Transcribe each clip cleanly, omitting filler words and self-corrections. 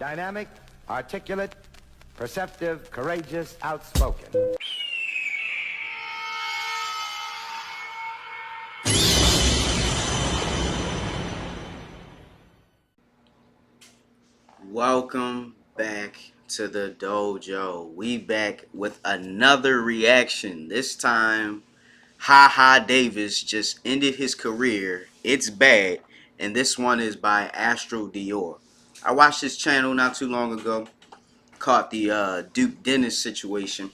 Dynamic, articulate, perceptive, courageous, outspoken. Welcome back to the dojo. We back with another reaction. This time, HaHa Davis just ended his career. It's bad. And this one is by Astro Dior. I watched his channel not too long ago. Caught the Duke Dennis situation.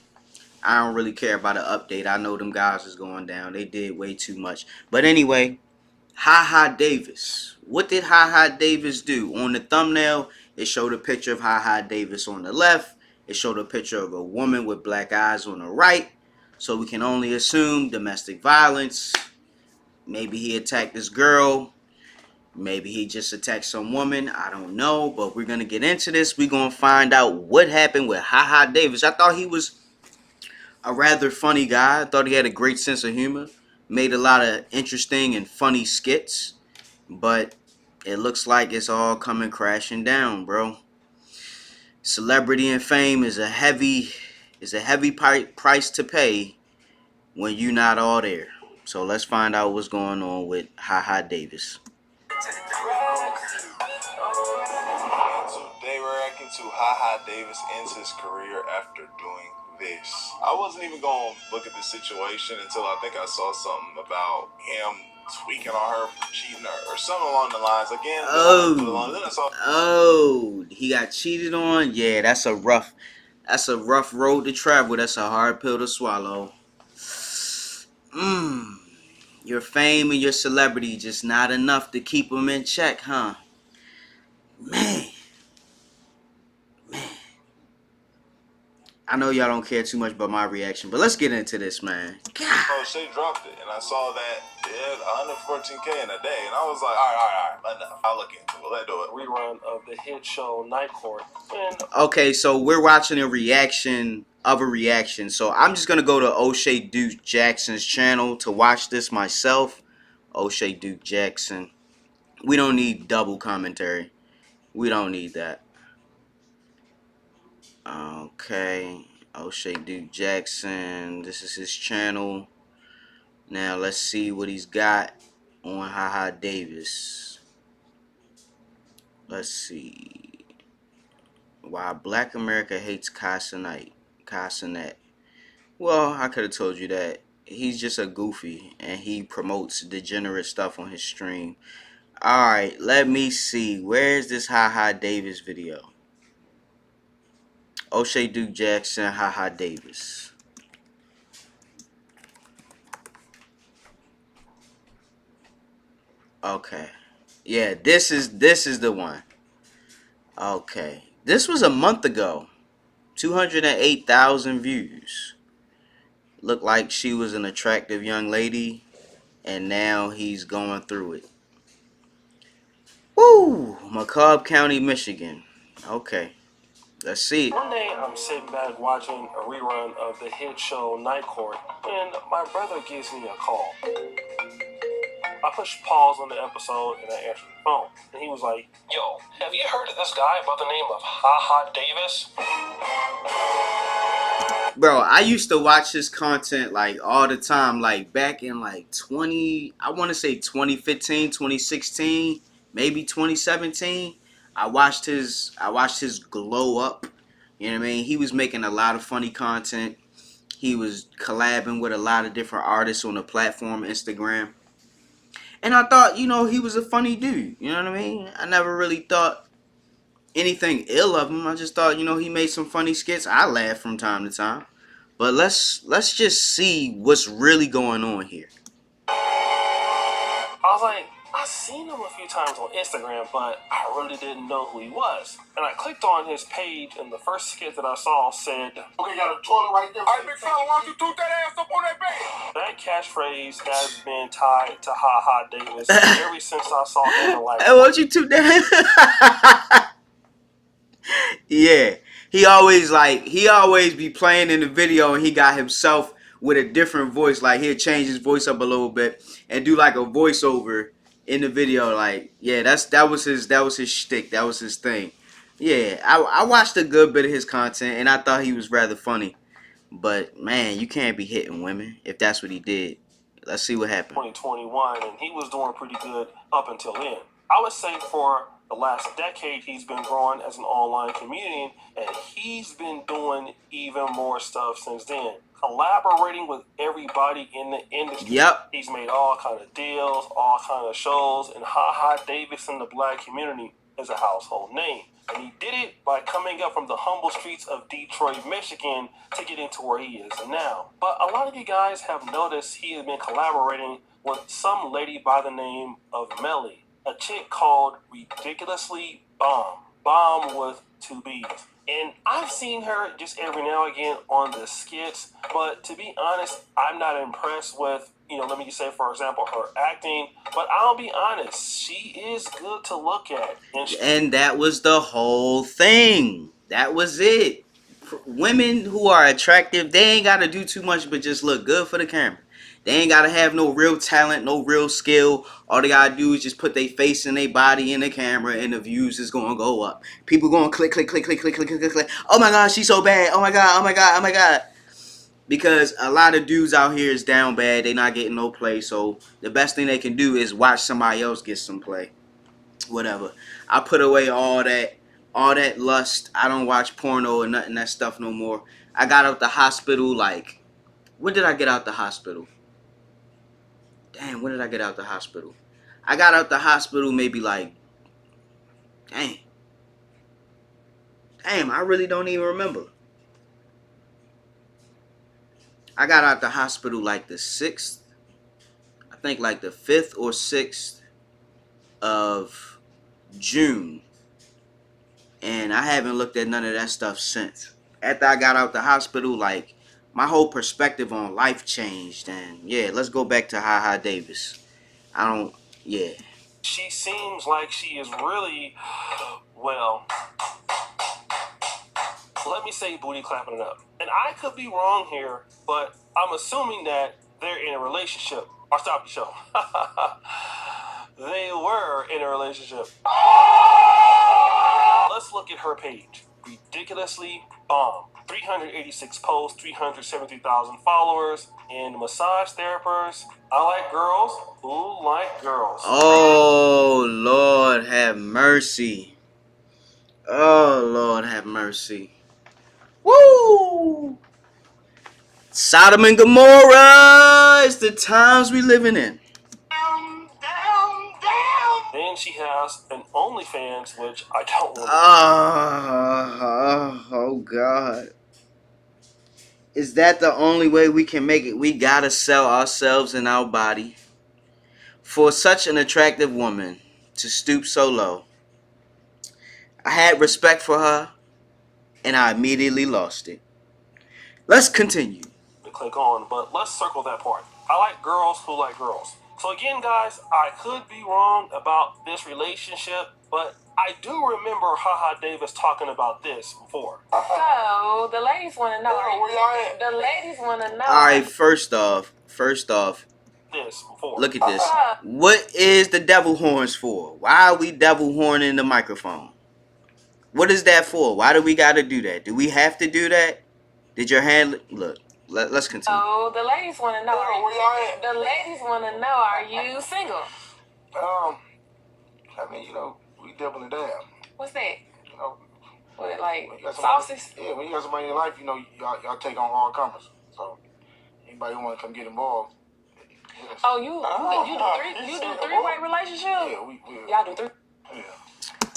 I don't really care about an update. I know them guys is going down. They did way too much. But anyway, HaHa Davis. What did HaHa Davis do? On the thumbnail, it showed a picture of HaHa Davis on the left. It showed a picture of a woman with black eyes on the right. So we can only assume domestic violence. Maybe he attacked this girl. Maybe he just attacked some woman. I don't know. But we're going to get into this. We're going to find out what happened with HaHa Davis. I thought he was a rather funny guy. I thought he had a great sense of humor. Made a lot of interesting and funny skits. But it looks like it's all coming crashing down, bro. Celebrity and fame is a heavy price to pay when you're not all there. So let's find out what's going on with HaHa Davis. Today we're reacting to HaHa Davis ends his career after doing this. I wasn't even gonna look at the situation until I think I saw something about him tweaking on her for cheating her or something along the lines. Again, He got cheated on. Yeah, that's a rough road to travel. That's a hard pill to swallow. Your fame and your celebrity just not enough to keep them in check, huh? Man. I know y'all don't care too much about my reaction, but let's get into this, man. God. Oh, she dropped it, and I saw that it had 114K in a day, and I was like, all right, enough. I'll look into it. Let's do it. Rerun of the hit show Night Court. Okay, so we're watching a reaction of a reaction. So I'm just gonna go to O'Shea Duke Jackson's channel to watch this myself. O'Shea Duke Jackson. We don't need double commentary. We don't need that. Okay, O'Shea Duke Jackson. This is his channel. Now let's see what he's got on HaHa Davis. Let's see. Why Black America hates Casanet. Well, I could have told you that. He's just a goofy and he promotes degenerate stuff on his stream. Alright, let me see. Where's this HaHa Davis video? O'Shea Duke Jackson, HaHa Davis. Okay. Yeah, this is the one. Okay. This was a month ago. 208,000 views. Looked like she was an attractive young lady, and now he's going through it. Woo! McCobb County, Michigan. Okay. Let's see. One day, I'm sitting back watching a rerun of the hit show Night Court, and my brother gives me a call. I pushed pause on the episode, and I answered the phone. And he was like, "Yo, have you heard of this guy by the name of HaHa Davis?" Bro, I used to watch his content like all the time, like back in like I want to say 2015, 2016, maybe 2017. I watched his glow up. You know what I mean? He was making a lot of funny content. He was collabing with a lot of different artists on the platform Instagram. And I thought, you know, he was a funny dude. You know what I mean? I never really thought anything ill of him. I just thought, you know, he made some funny skits. I laugh from time to time. But let's just see what's really going on here. I was like, I seen him a few times on Instagram, but I really didn't know who he was. And I clicked on his page, and the first skit that I saw said, "Okay, got a toilet right there. All right, big fella, why don't you toot that ass up on that bed?" That catchphrase has been tied to HaHa Davis ever since I saw him in like. Hey, why don't you toot that? Yeah, he always be playing in the video, and he got himself with a different voice. Like he'll change his voice up a little bit and do like a voiceover in the video. Like, yeah, that was his shtick. That was his thing. Yeah, I watched a good bit of his content, and I thought he was rather funny. But, man, you can't be hitting women if that's what he did. Let's see what happened. 2021, and he was doing pretty good up until then. I would say for the last decade, he's been growing as an online comedian, and he's been doing even more stuff since then. Collaborating with everybody in the industry. Yep. He's made all kind of deals, all kind of shows, and HaHa Davis in the black community is a household name. And he did it by coming up from the humble streets of Detroit, Michigan to getting to where he is now. But a lot of you guys have noticed he has been collaborating with some lady by the name of Melly, a chick called Ridiculously Bomb. Bomb with 2 B's. And I've seen her just every now and again on the skits, but to be honest, I'm not impressed with, let me just say, for example, her acting. But I'll be honest, she is good to look at. And that was the whole thing. That was it. Women who are attractive, they ain't got to do too much but just look good for the camera. They ain't got to have no real talent, no real skill. All they got to do is just put their face and their body in the camera, and the views is going to go up. People going to click, click, click, click, click, click, click, click, click. Oh my God, she's so bad. Oh my God, oh my God, oh my God. Because a lot of dudes out here is down bad. They not getting no play. So the best thing they can do is watch somebody else get some play. Whatever. I put away all that lust. I don't watch porno and nothing that stuff no more. I got out the hospital when did I get out the hospital? Damn, when did I get out the hospital? I got out the hospital maybe damn, I really don't even remember. I got out the hospital the 6th, I think the 5th or 6th of June. And I haven't looked at none of that stuff since. After I got out the hospital, my whole perspective on life changed. And yeah, let's go back to HaHa Davis. She seems like she is really, well, let me say booty clapping it up. And I could be wrong here, but I'm assuming that they're in a relationship. Or stop the show. They were in a relationship. Let's look at her page. Ridiculously Bomb. 386 posts, 373,000 followers, and massage therapists. I like girls who like girls. Oh, Lord have mercy. Oh, Lord have mercy. Woo! Sodom and Gomorrah is the times we living in. Then she has an OnlyFans, which I don't want to. Oh, God. Is that the only way we can make it? We gotta sell ourselves and our body for such an attractive woman to stoop so low. I had respect for her, and I immediately lost it. Let's continue. To click on, but let's circle that part. I like girls who like girls. So again, guys, I could be wrong about this relationship, but I do remember HaHa Davis talking about this before. So the ladies want to know. Where y'all at? The ladies want to know. All right, first off, This before. look at this. What is the devil horns for? Why are we devil horning the microphone? What is that for? Why do we got to do that? Do we have to do that? Did your hand look? Let's continue. So the ladies want to know. Where y'all at? The ladies want to know. Are you single? I mean, we doubling down. What's that? What, when you got somebody- sauces? Yeah, when you got somebody in your life, y'all take on all comers. So anybody who want to come get involved. Yes. Oh, you do three? You do three-way relationship? Yeah, we Y'all do three? yeah.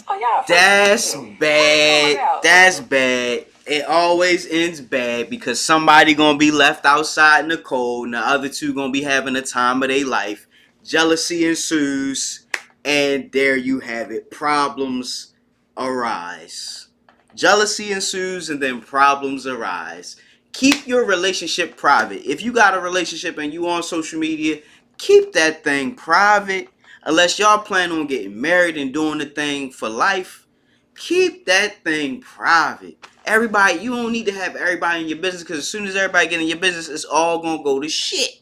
Oh, y'all. That's bad. That's bad. It always ends bad because somebody gonna be left outside in the cold and the other two gonna be having the time of their life. Jealousy ensues, and there you have it. Problems arise. Jealousy ensues, and then problems arise. Keep your relationship private. If you got a relationship and you on social media, keep that thing private. Unless y'all plan on getting married and doing the thing for life, keep that thing private. Everybody, you don't need to have everybody in your business, because as soon as everybody get in your business, it's all gonna go to shit.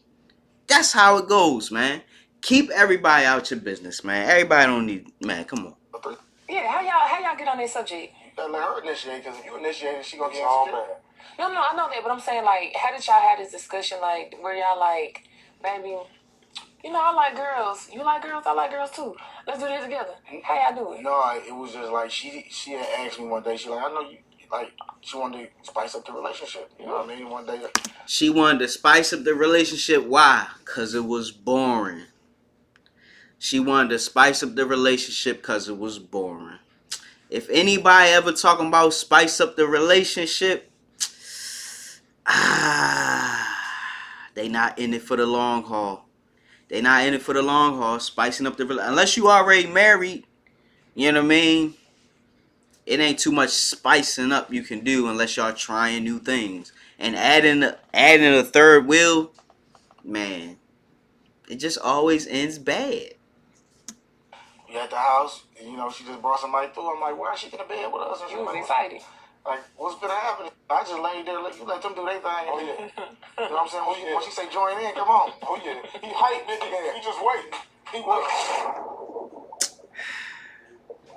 That's how it goes, man. Keep everybody out your business, man. Everybody don't need, man, come on. Yeah, how y'all get on this subject? gotta let her initiate, because if you initiate it, she gonna get insecure. No, I know that, but I'm saying, like, how did y'all have this discussion, like, where y'all like, baby, you know, I like girls. You like girls? I like girls too. Let's do this together. How y'all do it? No, it was just like she had asked me one day. She like, I know you like. She wanted to spice up the relationship. You know what I mean? One day. She wanted to spice up the relationship. Why? Cause it was boring. She wanted to spice up the relationship cause it was boring. If anybody ever talking about spice up the relationship, they not in it for the long haul. They not in it for the long haul, spicing up the unless you already married, you know what I mean? It ain't too much spicing up you can do unless y'all trying new things. And adding a third wheel, man, it just always ends bad. We at the house, and you know, she just brought somebody through. I'm like, why is she in the bed with us? You was excited. Like, what's gonna happen? I just laid there, you let them do their thing. Oh, yeah. You know what I'm saying? When she say join in, come on. Oh, yeah. He hyped it. Yeah. He just waiting. He waiting.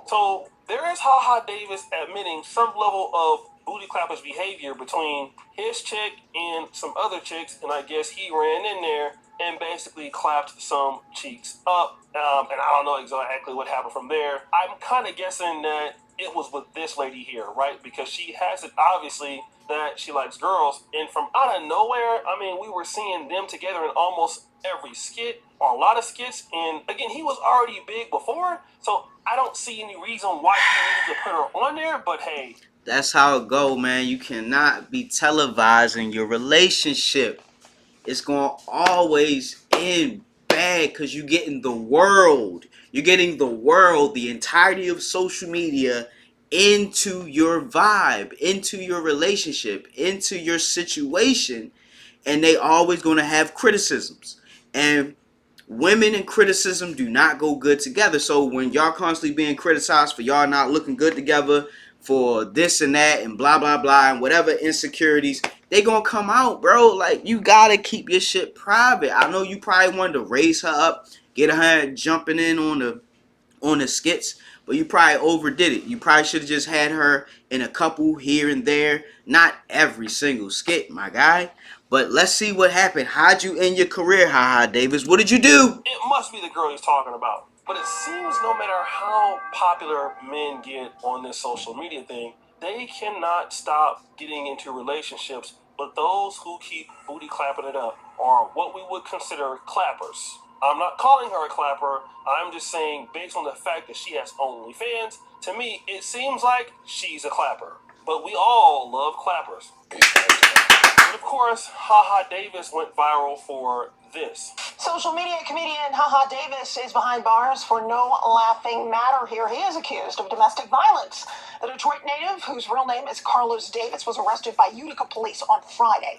So there is HaHa Davis admitting some level of booty clappers behavior between his chick and some other chicks, and I guess he ran in there and basically clapped some cheeks up. And I don't know exactly what happened from there. I'm kind of guessing that it was with this lady here, right? Because she has it obviously that she likes girls, and from out of nowhere, I mean, we were seeing them together in almost every skit or a lot of skits, and again, he was already big before, so I don't see any reason why he needed to put her on there, but hey. That's how it go, man. You cannot be televising your relationship. It's going to always end bad because you're getting the world. You're getting the world, the entirety of social media into your vibe, into your relationship, into your situation. And they always going to have criticisms. And women and criticism do not go good together. So when y'all constantly being criticized for y'all not looking good together, for this and that and blah blah blah and whatever insecurities, they gonna come out, bro. Like, you gotta keep your shit private. I know you probably wanted to raise her up, get her jumping in on the skits, but you probably overdid it. You probably should have just had her in a couple here and there, not every single skit, my guy. But let's see what happened. How'd you end your career, HaHa Davis? What did you do? It must be the girl he's talking about. But it seems no matter how popular men get on this social media thing, they cannot stop getting into relationships. But those who keep booty clapping it up are what we would consider clappers. I'm not calling her a clapper. I'm just saying, based on the fact that she has OnlyFans, to me, it seems like she's a clapper. But we all love clappers. And of course, HaHa Davis went viral for this. Social media comedian HaHa Davis is behind bars for no laughing matter here. He is accused of domestic violence. The Detroit native, whose real name is Carlos Davis, was arrested by Utica police on Friday.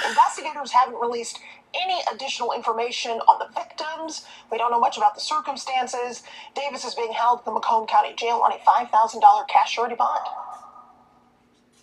Investigators haven't released any additional information on the victims. We don't know much about the circumstances. Davis is being held at the Macomb County Jail on a $5,000 cash surety bond.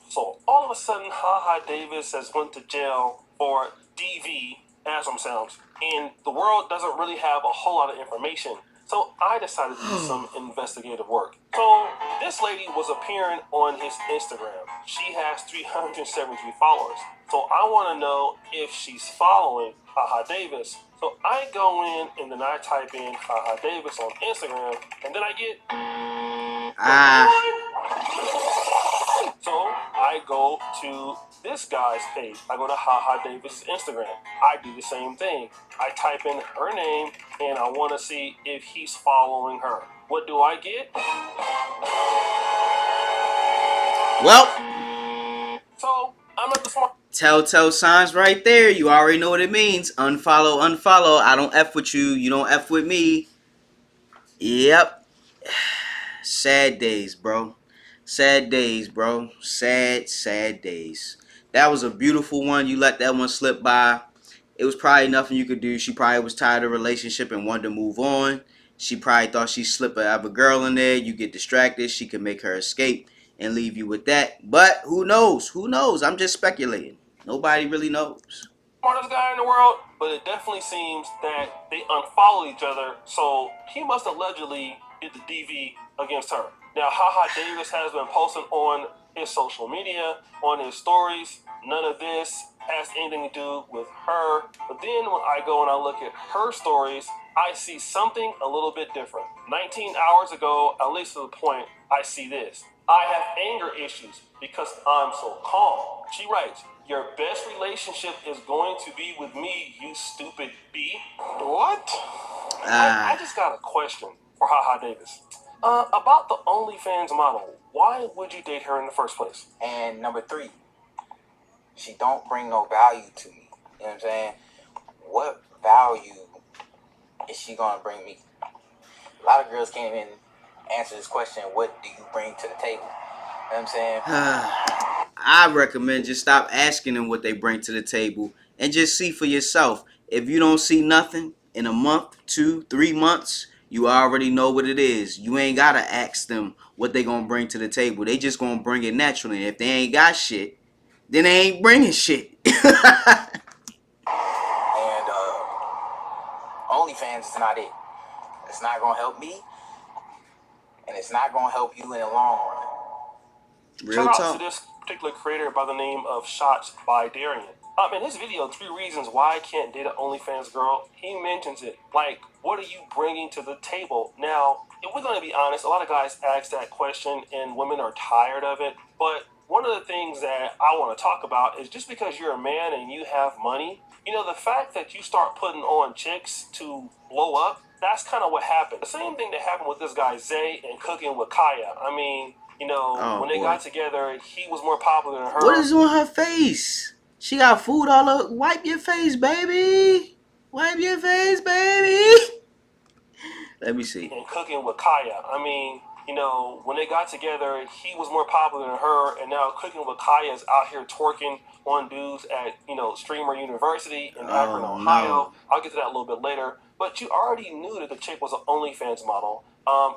So all of a sudden, HaHa Davis has went to jail for DV, asshole sounds, and the world doesn't really have a whole lot of information. So I decided to do some investigative work. So this lady was appearing on his Instagram. She has 373 followers. So I want to know if she's following HaHa Davis. So I go in and then I type in HaHa Davis on Instagram, and then I get So I go to this guy's page. I go to HaHa Davis' Instagram. I do the same thing. I type in her name and I want to see if he's following her. What do I get? Well, So I'm at the smart. Telltale signs right there. You already know what it means. Unfollow, unfollow. I don't F with you. You don't F with me. Yep. Sad days, bro. Sad days, bro. Sad, sad days. That was a beautiful one. You let that one slip by. It was probably nothing you could do. She probably was tired of the relationship and wanted to move on. She probably thought she'd slip a other girl in there. You get distracted. She can make her escape and leave you with that. But who knows? Who knows? I'm just speculating. Nobody really knows. Smartest guy in the world, but it definitely seems that they unfollowed each other. So he must allegedly did the DV against her. Now, HaHa Davis has been posting on his social media, on his stories. None of this has anything to do with her. But then when I go and I look at her stories, I see something a little bit different. 19 hours ago, at least to the point, I see this. I have anger issues because I'm so calm. She writes, your best relationship is going to be with me, you stupid B. What? I just got a question for HaHa Davis. About the OnlyFans model, why would you date her in the first place? And number 3, she don't bring no value to me. You know what I'm saying? What value is she gonna bring me? A lot of girls can't even answer this question. What do you bring to the table? You know what I'm saying? I recommend just stop asking them what they bring to the table and just see for yourself. If you don't see nothing in a month, 2, 3 months, you already know what it is. You ain't gotta ask them what they gonna bring to the table. They just gonna bring it naturally. If they ain't got shit, then they ain't bringing shit. And OnlyFans is not it. It's not gonna help me, and it's not gonna help you in the long run. Real Shout out talk. to this particular creator by the name of Shots by Darian. In his video, 3 reasons why I can't date an OnlyFans girl, he mentions it. Like, what are you bringing to the table? Now, if we're going to be honest, a lot of guys ask that question and women are tired of it. But one of the things that I want to talk about is just because you're a man and you have money, you know, the fact that you start putting on chicks to blow up, that's kind of what happened. The same thing that happened with this guy Zay and Cooking with Kaya. I mean, you know, when they got together, he was more popular than her. What is on her face? She got food all over. Wipe your face, baby. Wipe your face, baby. Let me see. And Cooking with Kaya. I mean, you know, when they got together, he was more popular than her, and now Cooking with Kaya is out here twerking on dudes at, you know, Streamer University in Akron, Ohio. No. I'll get to that a little bit later. But you already knew that the chick was an OnlyFans model.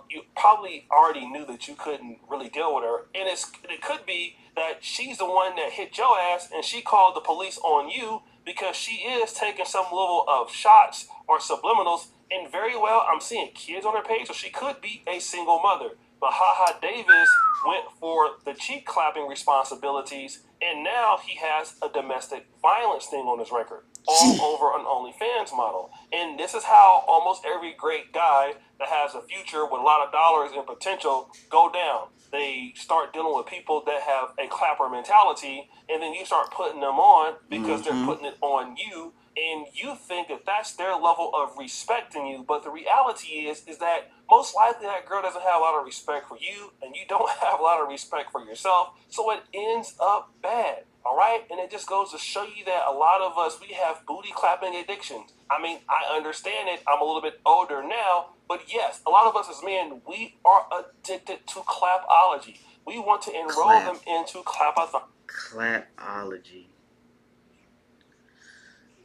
You probably already knew that you couldn't really deal with her, and it could be that she's the one that hit your ass, and she called the police on you because she is taking some level of shots or subliminals. And very well, I'm seeing kids on her page, so she could be a single mother. But HaHa Davis went for the cheek clapping responsibilities, and now he has a domestic violence thing on his record, all over an OnlyFans model. And this is how almost every great guy that has a future with a lot of dollars and potential go down. They start dealing with people that have a clapper mentality, and then you start putting them on because they're putting it on you, and you think that that's their level of respecting you. But the reality is that most likely that girl doesn't have a lot of respect for you, and you don't have a lot of respect for yourself, so it ends up bad. All right? And it just goes to show you that a lot of us, we have booty clapping addictions. I mean, I understand it. I'm a little bit older now. But yes, a lot of us as men, we are addicted to clapology. We want to enroll them into clapathon. Clapology.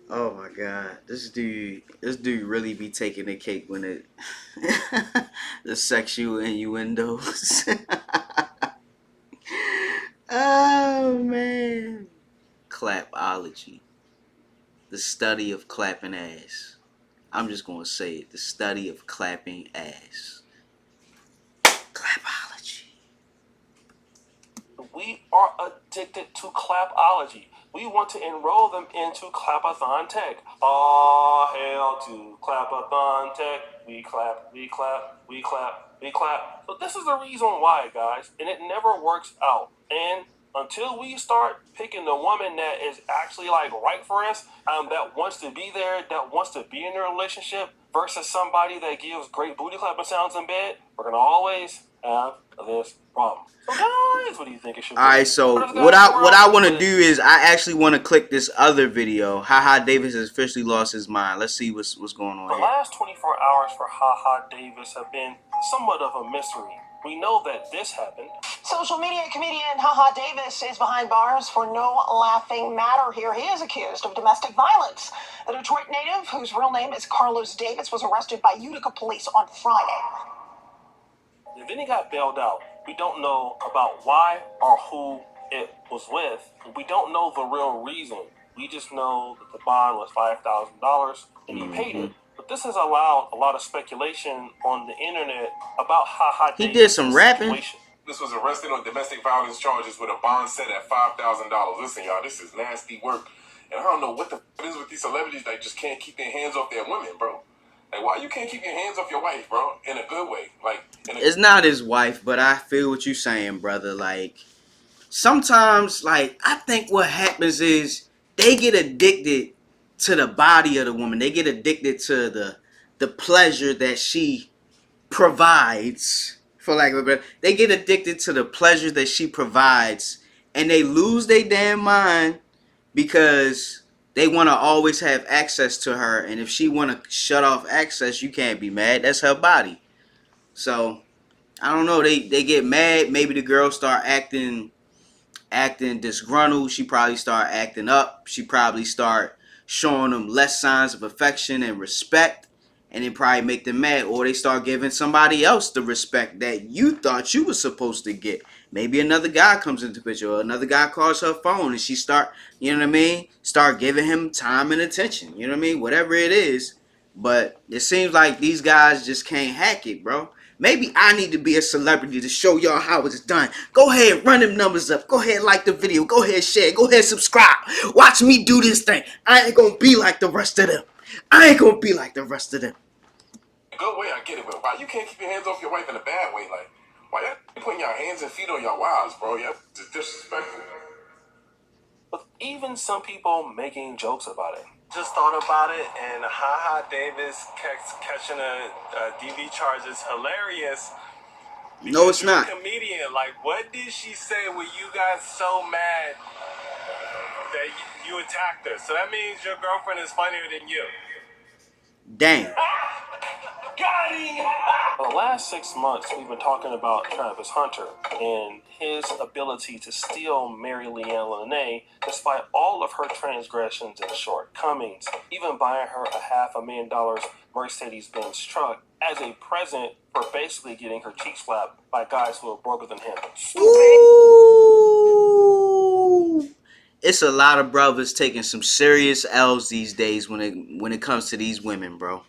Oh my God, this dude really be taking the cake when it the sexual innuendos. Oh man, clapology, the study of clapping ass. I'm just gonna say it, the study of clapping ass. Clapology. We are addicted to clapology. We want to enroll them into Clapathon Tech. All hail to Clapathon Tech. We clap, we clap, we clap, we clap. So this is the reason why, guys, and it never works out. And until we start picking the woman that is actually like right for us, that wants to be there, that wants to be in a relationship, versus somebody that gives great booty clapping sounds in bed, we're gonna always have this problem. So guys, what do you think it should be? Alright, so what I want to do is I actually want to click this other video. HaHa Davis has officially lost his mind. Let's see what's going on here. The last 24 hours for HaHa Davis have been somewhat of a mystery. We know that this happened. Social media comedian HaHa Davis is behind bars for no laughing matter here. He is accused of domestic violence. The Detroit native, whose real name is Carlos Davis, was arrested by Utica police on Friday. And then he got bailed out. We don't know about why or who it was with. We don't know the real reason. We just know that the bond was $5,000 and he paid it. But this has allowed a lot of speculation on the internet about HaHa He Davis' did some rapping. situation. This was arrested on domestic violence charges with a bond set at $5,000. Listen, y'all, this is nasty work. And I don't know what the f is with these celebrities that just can't keep their hands off their women, bro. Like, why you can't keep your hands off your wife, bro? In a good way. Like, It's not his wife, but I feel what you're saying, brother. Like, sometimes, like, I think what happens is they get addicted to the body of the woman. They get addicted to the pleasure that she provides. For lack of a better, they get addicted to the pleasure that she provides, and they lose their damn mind because they want to always have access to her. And if she want to shut off access, you can't be mad. That's her body. So I don't know. They get mad. Maybe the girl start acting disgruntled. She probably start acting up. She probably start showing them less signs of affection and respect, and it probably make them mad. Or they start giving somebody else the respect that you thought you were supposed to get. Maybe another guy comes into the picture, or another guy calls her phone, and she start, you know what I mean, start giving him time and attention. You know what I mean, whatever it is. But it seems like these guys just can't hack it, bro. Maybe I need to be a celebrity to show y'all how it's done. Go ahead, run them numbers up. Go ahead, like the video. Go ahead, share. Go ahead, subscribe. Watch me do this thing. I ain't gonna be like the rest of them. I ain't gonna be like the rest of them. good way, I get it, but why you can't keep your hands off your wife in a bad way? Like, why y'all putting your hands and feet on your wives, bro? Yeah, it's disrespectful. With even some people making jokes about it. Just thought about it, and HaHa Davis catching a DV charge is hilarious. No, it's You're not. a comedian. Like, what did she say? Were you guys so mad that you attacked her? So that means your girlfriend is funnier than you. Damn. Got him! For the last 6 months, we've been talking about Travis Hunter and his ability to still marry Leanne Lene despite all of her transgressions and shortcomings, even buying her a $500,000 Mercedes-Benz truck as a present for basically getting her cheek slapped by guys who are broker than him. Ooh. It's a lot of brothers taking some serious L's these days when it comes to these women, bro.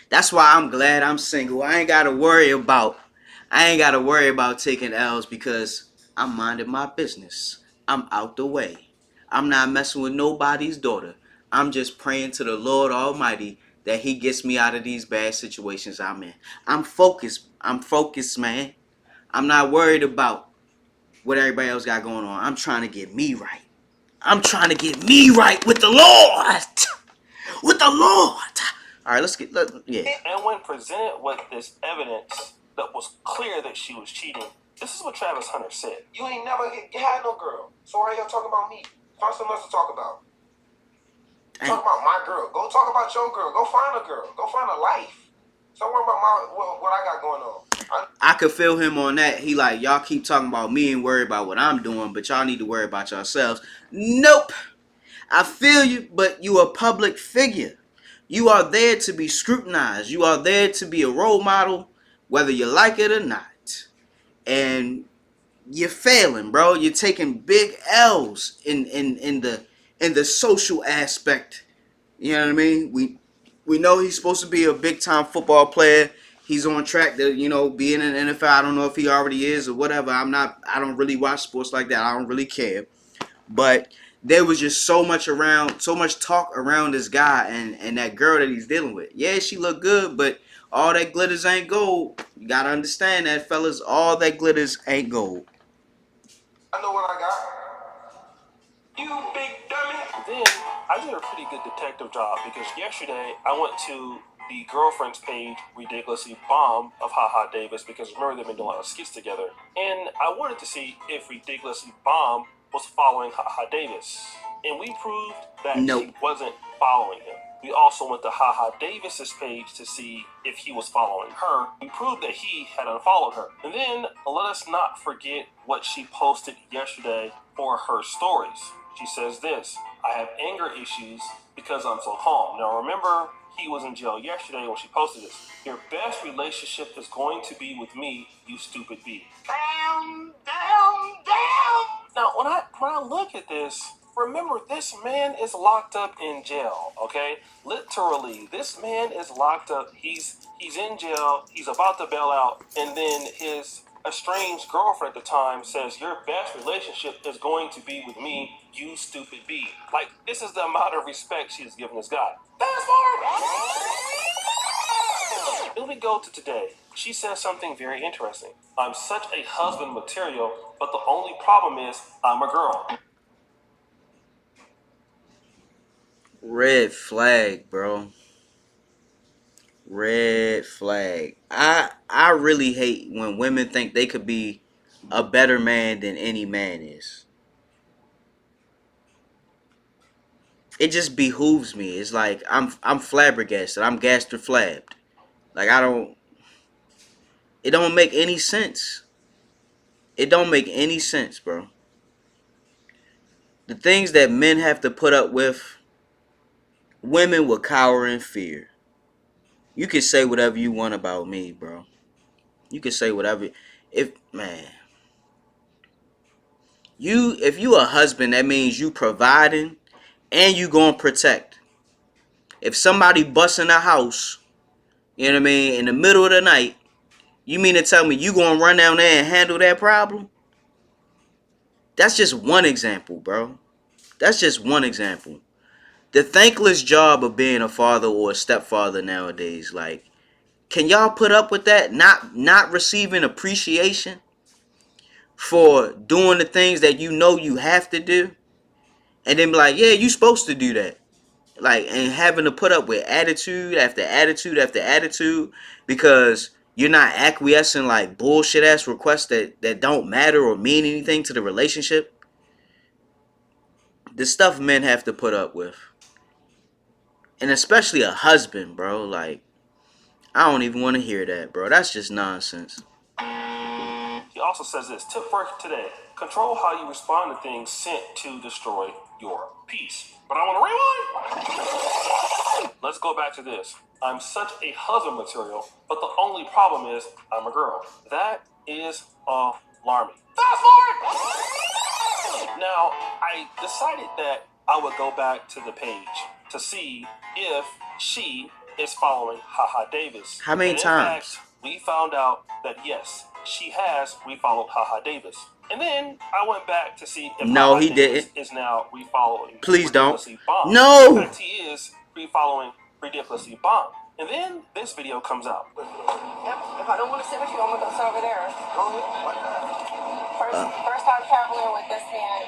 That's why I'm glad I'm single. I ain't gotta worry about taking L's because I'm minding my business. I'm out the way. I'm not messing with nobody's daughter. I'm just praying to the Lord Almighty that He gets me out of these bad situations I'm in. I'm focused, man. I'm not worried about what everybody else got going on. I'm trying to get me right. I'm trying to get me right with the Lord. With the Lord. All right, yeah. And when presented with this evidence that was clear that she was cheating, this is what Travis Hunter said. You ain't never had no girl. So why y'all talking about me? Find something else to talk about. Talk about my girl. Go talk about your girl. Go find a girl. Go find a life. Don't worry about what I got going on. I could feel him on that. He like, y'all keep talking about me and worry about what I'm doing, but y'all need to worry about yourselves. Nope. I feel you, but you a public figure. You are there to be scrutinized. You are there to be a role model, whether you like it or not. And you're failing, bro. You're taking big L's in the social aspect. You know what I mean? We know he's supposed to be a big time football player. He's on track to, be in an NFL. I don't know if he already is or whatever. I don't really watch sports like that. I don't really care. But there was just so much talk around this guy and that girl that he's dealing with. Yeah, she looked good, but all that glitters ain't gold. You gotta understand that, fellas. All that glitters ain't gold. I know what I got. You big dummy. Then I did a pretty good detective job because yesterday I went to the girlfriend's page, Ridiculously Bomb, of HaHa Davis, because remember they've been doing a lot of skits together. And I wanted to see if Ridiculously Bomb was following HaHa Davis. And we proved that she wasn't following him. We also went to HaHa Davis's page to see if he was following her. We proved that he had unfollowed her. And then let us not forget what she posted yesterday for her stories. She says this: I have anger issues because I'm so calm. Now remember, he was in jail yesterday when she posted this. Your best relationship is going to be with me, you stupid bee. Down. Now, when I look at this, Remember, this man is locked up in jail, okay? Literally, this man is locked up. He's in jail. He's about to bail out. And then his estranged girlfriend at the time says, your best relationship is going to be with me, you stupid B. Like, this is the amount of respect she has given this guy. Fast forward! Then we go to today. She says something very interesting. I'm such a husband material, but the only problem is I'm a girl. Red flag, bro. Red flag. I really hate when women think they could be a better man than any man is. It just behooves me. It's like I'm flabbergasted. I'm gassed or flabbed. Like it don't make any sense. It don't make any sense, bro. The things that men have to put up with, women will cower in fear. You can say whatever you want about me, bro. You can say whatever. If you a husband, that means you providing and you gonna protect. If somebody busts in a house, you know what I mean, in the middle of the night, you mean to tell me you gonna run down there and handle that problem? That's just one example, bro. That's just one example. The thankless job of being a father or a stepfather nowadays, like, can y'all put up with that? Not receiving appreciation for doing the things that you know you have to do, and then be like, yeah, you supposed to do that. Like, and having to put up with attitude after attitude after attitude because you're not acquiescing like bullshit ass requests that don't matter or mean anything to the relationship. The stuff men have to put up with. And especially a husband, bro. Like, I don't even want to hear that, bro. That's just nonsense. He also says this, tip for today, control how you respond to things sent to destroy your peace. But I want to rewind. Let's go back to this. I'm such a husband material, but the only problem is I'm a girl. That is alarming. Fast forward! Now, I decided that I would go back to the page to see if she is following HaHa Davis. How many times? Fact, we found out that yes, she has refollowed HaHa Davis. And then I went back to see if no, HaHa he Davis didn't. is now refollowing. Please don't. Bomb. No. In fact, he is refollowing Ridiculously Bomb. And then this video comes out. Yep. If I don't want to sit with you, I'm gonna go sit over there. First time traveling with this man.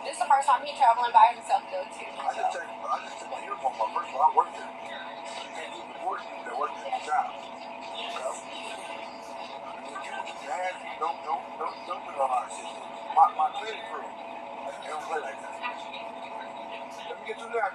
This is the first time he traveling by himself though too. I just took my uniform off. First of all, I work there. You can't do the work that work at the job. Don't put it on our system. My cleaning crew, they don't play like that. Let me get you that.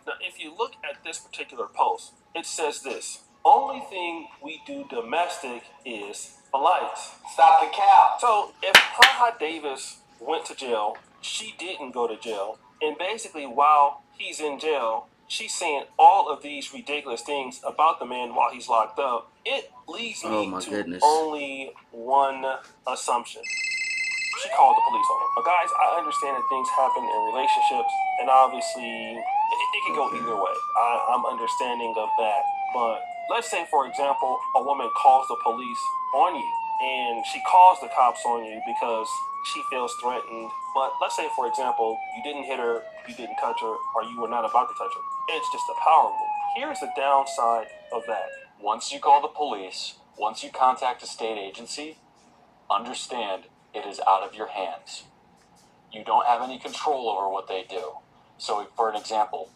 Now, if you look at this particular post, it says this. Only thing we do domestic is flights. Stop the cow. So if HaHa Davis went to jail, she didn't go to jail. And basically while he's in jail, she's saying all of these ridiculous things about the man while he's locked up. It leads me to only one assumption. She called the police on him. But guys, I understand that things happen in relationships, and obviously it can go either way. I'm understanding of that. But let's say, for example, a woman calls the police on you, and she calls the cops on you because she feels threatened. But let's say, for example, you didn't hit her, you didn't touch her, or you were not about to touch her. It's just a power move. Here's the downside of that. Once you call the police, once you contact a state agency, understand it is out of your hands. You don't have any control over what they do. So, for an example,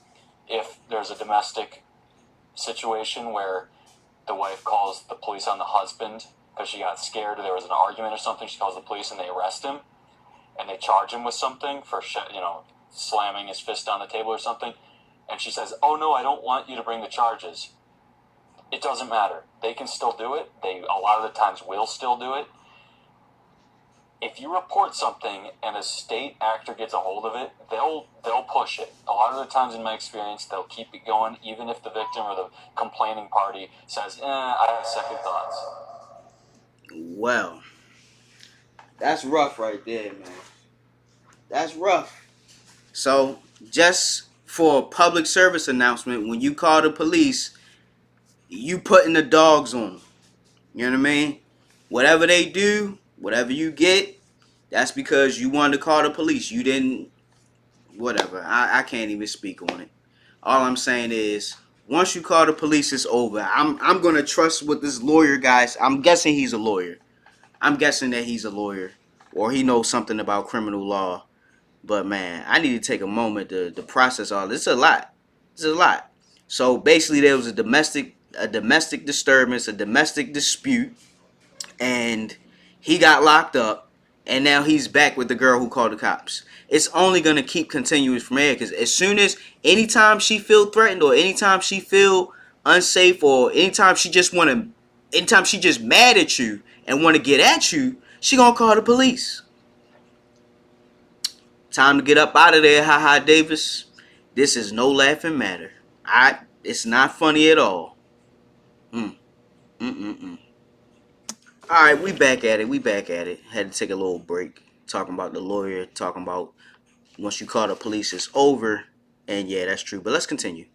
if there's a domestic situation where the wife calls the police on the husband because she got scared or there was an argument or something, she calls the police and they arrest him and they charge him with something for, slamming his fist on the table or something, and she says, oh no, I don't want you to bring the charges. It doesn't matter. They can still do it. They, a lot of the times, will still do it. If you report something and a state actor gets a hold of it, they'll push it. A lot of the times, in my experience, they'll keep it going, even if the victim or the complaining party says, I have second thoughts. Well, that's rough right there, man. That's rough. So, just for a public service announcement, when you call the police, you putting the dogs on them. You know what I mean? Whatever they do, whatever you get, that's because you wanted to call the police. You didn't, whatever. I can't even speak on it. All I'm saying is, once you call the police, it's over. I'm gonna trust what this lawyer guys. I'm guessing he's a lawyer. I'm guessing that he's a lawyer, or he knows something about criminal law. But man, I need to take a moment to process all this. It's a lot. It's a lot. So basically, there was a domestic disturbance, a domestic dispute, and he got locked up, and now he's back with the girl who called the cops. It's only gonna keep continuing from here, because as soon as anytime she feel threatened, or anytime she feel unsafe, or anytime she just mad at you and want to get at you, she gonna call the police. Time to get up out of there, HaHa Davis. This is no laughing matter. It's not funny at all. Alright, we back at it. Had to take a little break. Talking about the lawyer, talking about once you call the police, it's over. And yeah, that's true. But let's continue.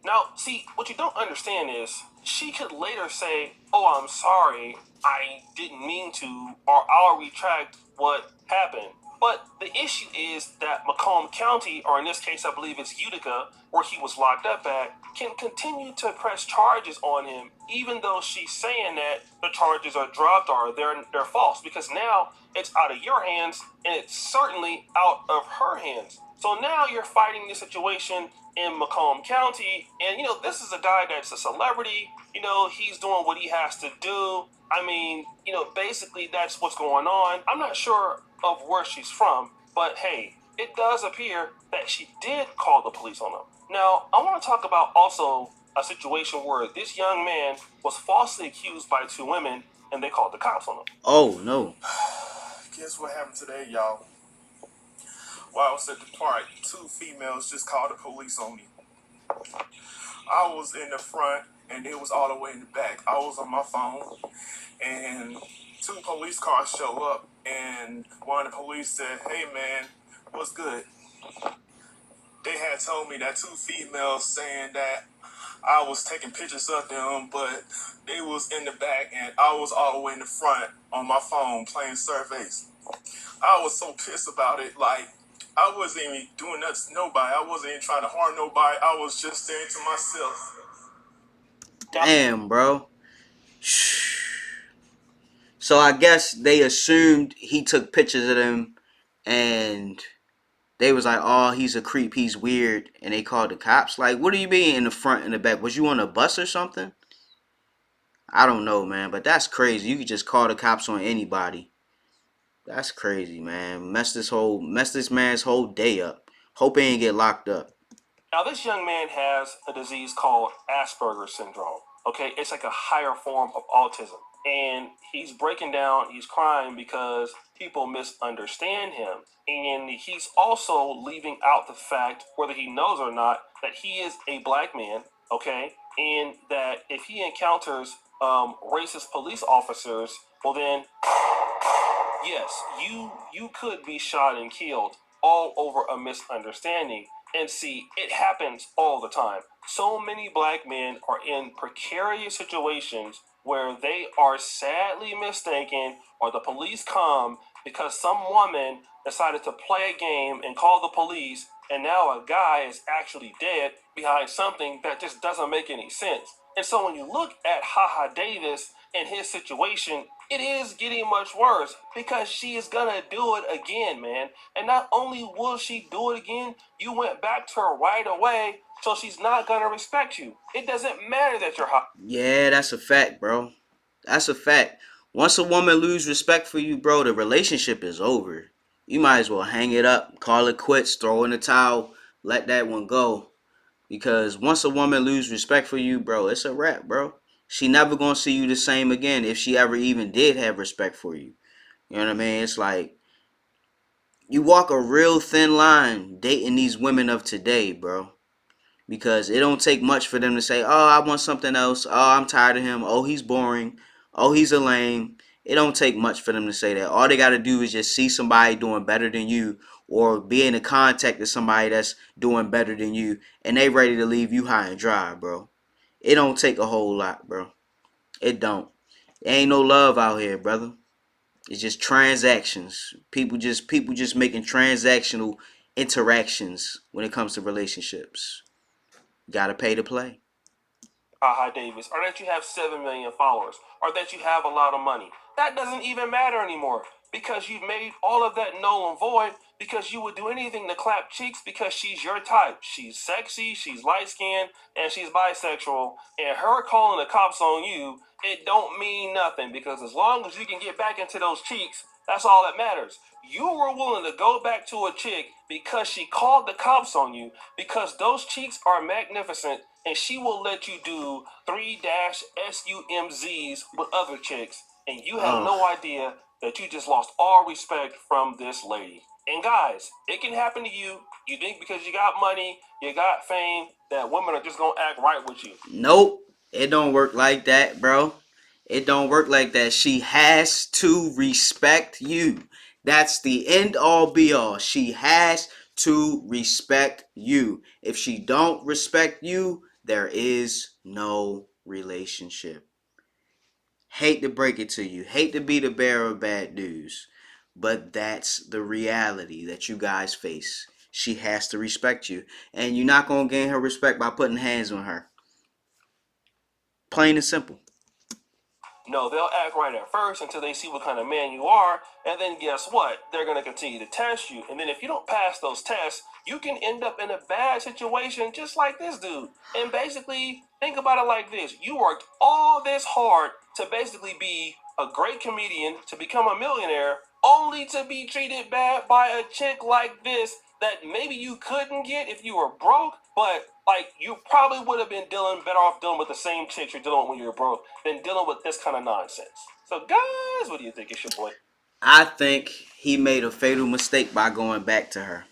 Now, see, what you don't understand is she could later say, "Oh, I'm sorry, I didn't mean to," or "I'll retract what happened." But the issue is that Macomb County, or in this case, I believe it's Utica, where he was locked up at, can continue to press charges on him, even though she's saying that the charges are dropped or they're false, because now it's out of your hands and it's certainly out of her hands. So now you're fighting this situation in Macomb County, and this is a guy that's a celebrity. He's doing what he has to do. I mean, basically that's what's going on. I'm not sure of where she's from, but hey, it does appear that she did call the police on him. Now, I want to talk about also a situation where this young man was falsely accused by two women, and they called the cops on him. Oh no. Guess what happened today, y'all? While I was at the park, two females just called the police on me. I was in the front, and it was all the way in the back. I was on my phone, and two police cars show up, and one of the police said, "Hey man, what's good?" They had told me that two females saying that I was taking pictures of them, but they was in the back, and I was all the way in the front on my phone playing surveys. I was so pissed about it, like, I wasn't even doing nothing to nobody. I wasn't even trying to harm nobody. I was just saying to myself. Damn, bro. So I guess they assumed he took pictures of them, and they was like, "Oh, he's a creep, he's weird," and they called the cops. Like, what do you mean in the front and the back? Was you on a bus or something? I don't know, man, but that's crazy. You could just call the cops on anybody. That's crazy, man. Mess this man's whole day up. Hope he ain't get locked up. Now, this young man has a disease called Asperger's syndrome. Okay, it's like a higher form of autism. And he's breaking down, he's crying because people misunderstand him. And he's also leaving out the fact, whether he knows or not, that he is a black man, okay? And that if he encounters racist police officers, well then, yes, you could be shot and killed all over a misunderstanding. And see, it happens all the time. So many black men are in precarious situations where they are sadly mistaken, or the police come because some woman decided to play a game and call the police, and now a guy is actually dead behind something that just doesn't make any sense. And so when you look at HaHa Davis and his situation, it is getting much worse because she is gonna do it again, man. And not only will she do it again, you went back to her right away, so she's not gonna respect you. It doesn't matter that you're hot. Yeah, that's a fact, bro. That's a fact. Once a woman lose respect for you, bro, the relationship is over. You might as well hang it up, call it quits, throw in the towel, let that one go. Because once a woman lose respect for you, bro, it's a wrap, bro. She never gonna see you the same again if she ever even did have respect for you. You know what I mean? It's like you walk a real thin line dating these women of today, bro. Because it don't take much for them to say, "Oh, I want something else. Oh, I'm tired of him. Oh, he's boring. Oh, he's a lame." It don't take much for them to say that. All they got to do is just see somebody doing better than you or be in a contact with somebody that's doing better than you, and they ready to leave you high and dry, bro. It don't take a whole lot, bro. It don't. There ain't no love out here, brother. It's just transactions. People just making transactional interactions when it comes to relationships. You gotta pay to play. HaHa Davis, or that you have 7 million followers, or that you have a lot of money. That doesn't even matter anymore because you've made all of that null and void because you would do anything to clap cheeks because she's your type. She's sexy, she's light-skinned, and she's bisexual, and her calling the cops on you, it don't mean nothing because as long as you can get back into those cheeks, that's all that matters. You were willing to go back to a chick because she called the cops on you because those cheeks are magnificent and she will let you do 3-SUMZs with other chicks and you have no idea that you just lost all respect from this lady. And guys, it can happen to you. You think because you got money, you got fame, that women are just gonna act right with you. Nope. It don't work like that, bro. It don't work like that. She has to respect you. That's the end all be all. She has to respect you. If she don't respect you, there is no relationship. Hate to break it to you. Hate to be the bearer of bad news. But that's the reality that you guys face. She has to respect you. And you're not going to gain her respect by putting hands on her. Plain and simple. No, they'll act right at first until they see what kind of man you are, and then guess what? They're going to continue to test you. And then if you don't pass those tests, you can end up in a bad situation just like this dude. And basically, think about it like this. You worked all this hard to basically be a great comedian, to become a millionaire, only to be treated bad by a chick like this that maybe you couldn't get if you were broke, but like you probably would have been better off dealing with the same chicks you're dealing with when you were broke than dealing with this kind of nonsense. So guys, what do you think? It's your boy. I think he made a fatal mistake by going back to her.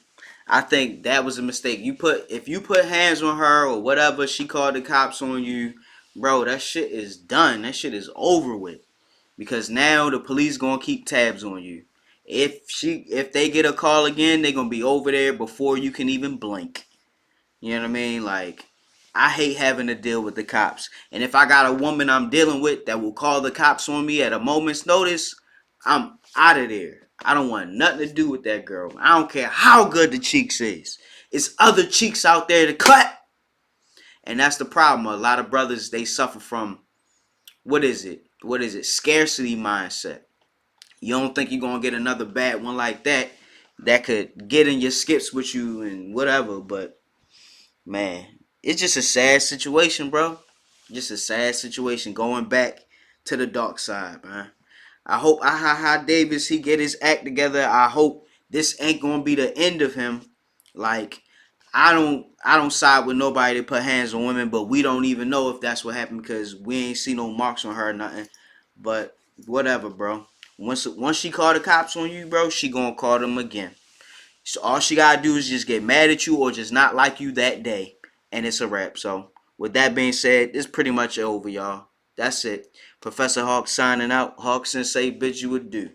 I think that was a mistake. If you put hands on her or whatever, she called the cops on you, bro, that shit is done. That shit is over with. Because now the police gonna keep tabs on you. If they get a call again, they gonna be over there before you can even blink. You know what I mean? Like, I hate having to deal with the cops. And if I got a woman I'm dealing with that will call the cops on me at a moment's notice, I'm out of there. I don't want nothing to do with that girl. I don't care how good the cheeks is. It's other cheeks out there to clap. And that's the problem. A lot of brothers, they suffer from, what is it? Scarcity mindset. You don't think you're going to get another bad one like that could get in your skips with you and whatever. But, man, it's just a sad situation, bro. Just a sad situation going back to the dark side, man. I hope HaHa Davis, he get his act together. I hope this ain't going to be the end of him. Like, I don't side with nobody that put hands on women, but we don't even know if that's what happened because we ain't see no marks on her or nothing. But whatever, bro. Once she call the cops on you, bro, she gonna call them again. So all she gotta do is just get mad at you or just not like you that day, and it's a wrap. So with that being said, it's pretty much over, y'all. That's it. Professor Hawk signing out. Hawk Sensei bids you adieu.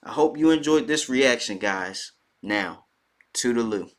I hope you enjoyed this reaction, guys. Now, toodaloo.